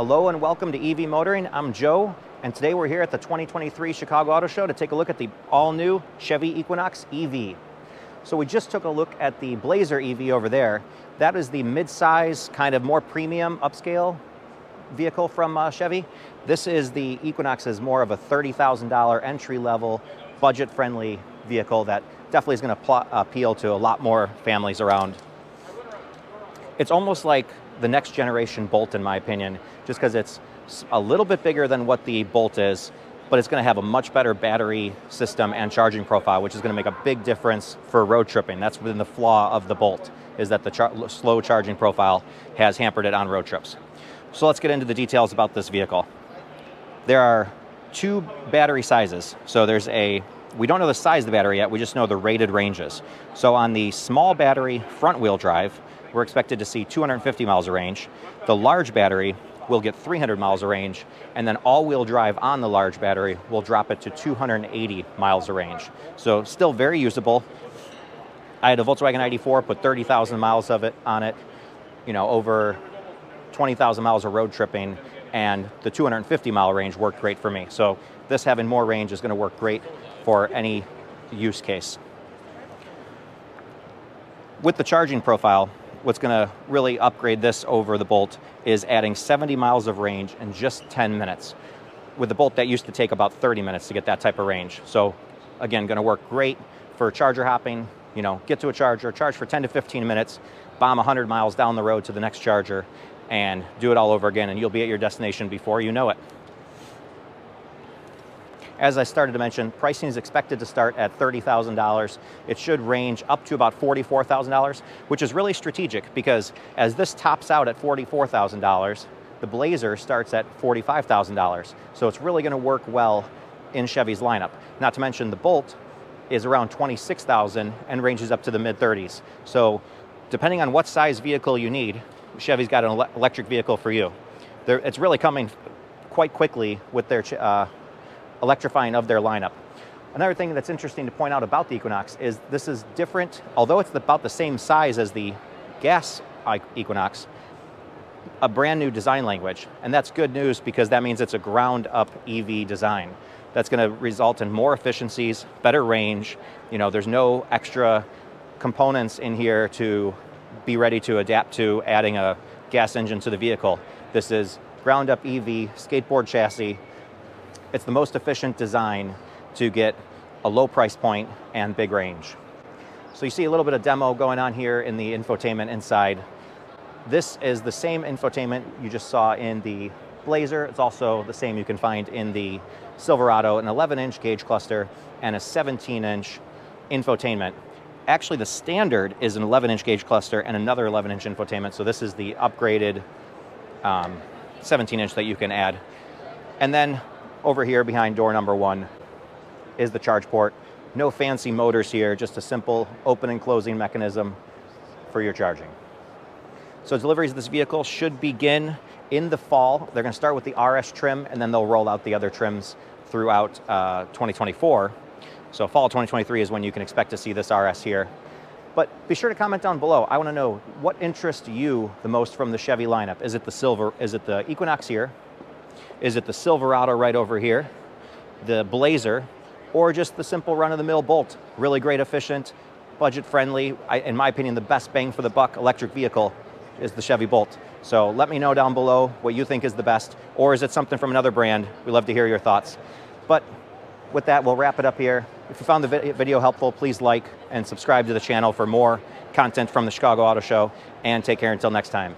Hello and welcome to EV Motoring. I'm Joe, and today we're here at the 2023 Chicago Auto Show to take a look at the all-new Chevy Equinox EV. So we just took a look at the Blazer EV over there. That is the mid-size, kind of more premium, upscale vehicle from Chevy. This is the Equinox, is more of a $30,000 entry-level, budget-friendly vehicle that definitely is going to appeal to a lot more families around. It's almost like the next generation Bolt, in my opinion, just because it's a little bit bigger than what the Bolt is, but it's going to have a much better battery system and charging profile, which is going to make a big difference for road tripping. That's been the flaw of the Bolt, is that the slow charging profile has hampered it on road trips. So let's get into the details about this vehicle. There are two battery sizes. So we don't know the size of the battery yet, we just know the rated ranges. So on the small battery front wheel drive, we're expected to see 250 miles of range. The large battery will get 300 miles of range, and then all-wheel drive on the large battery will drop it to 280 miles of range. So still very usable. I had a Volkswagen ID4, put 30,000 miles of it on it, over 20,000 miles of road tripping, and the 250 mile range worked great for me. So this having more range is going to work great for any use case. With the charging profile, what's going to really upgrade this over the Bolt is adding 70 miles of range in just 10 minutes. With the Bolt, that used to take about 30 minutes to get that type of range. So again, going to work great for charger hopping. Get to a charger, charge for 10 to 15 minutes, bomb 100 miles down the road to the next charger, and do it all over again, and you'll be at your destination before you know it. As I started to mention, pricing is expected to start at $30,000. It should range up to about $44,000, which is really strategic because as this tops out at $44,000, the Blazer starts at $45,000. So it's really going to work well in Chevy's lineup. Not to mention the Bolt is around $26,000 and ranges up to the mid-30s. So depending on what size vehicle you need, Chevy's got an electric vehicle for you. It's really coming quite quickly with their electrifying of their lineup. Another thing that's interesting to point out about the Equinox is this is different, although it's about the same size as the gas Equinox, a brand new design language. And that's good news because that means it's a ground up EV design. That's going to result in more efficiencies, better range. There's no extra components in here to be ready to adapt to adding a gas engine to the vehicle. This is ground up EV, skateboard chassis. It's the most efficient design to get a low price point and big range. So you see a little bit of demo going on here in the infotainment inside. This is the same infotainment you just saw in the Blazer. It's also the same you can find in the Silverado, an 11-inch gauge cluster and a 17-inch infotainment. Actually, the standard is an 11-inch gauge cluster and another 11-inch infotainment. So this is the upgraded 17-inch that you can add. And then over here behind door number 1 is the charge port. No fancy motors here, just a simple open and closing mechanism for your charging. So deliveries of this vehicle should begin in the fall. They're going to start with the RS trim, and then they'll roll out the other trims throughout 2024. So fall 2023 is when you can expect to see this RS here. But be sure to comment down below. I want to know what interests you the most from the Chevy lineup. Is it the Silver? Is it the Equinox here? Is it the Silverado right over here, the Blazer, or just the simple run-of-the-mill Bolt? Really great, efficient, budget-friendly. In my opinion, the best bang for the buck electric vehicle is the Chevy Bolt. So let me know down below what you think is the best, or is it something from another brand? We'd love to hear your thoughts. But with that, we'll wrap it up here. If you found the video helpful, please like and subscribe to the channel for more content from the Chicago Auto Show, and take care until next time.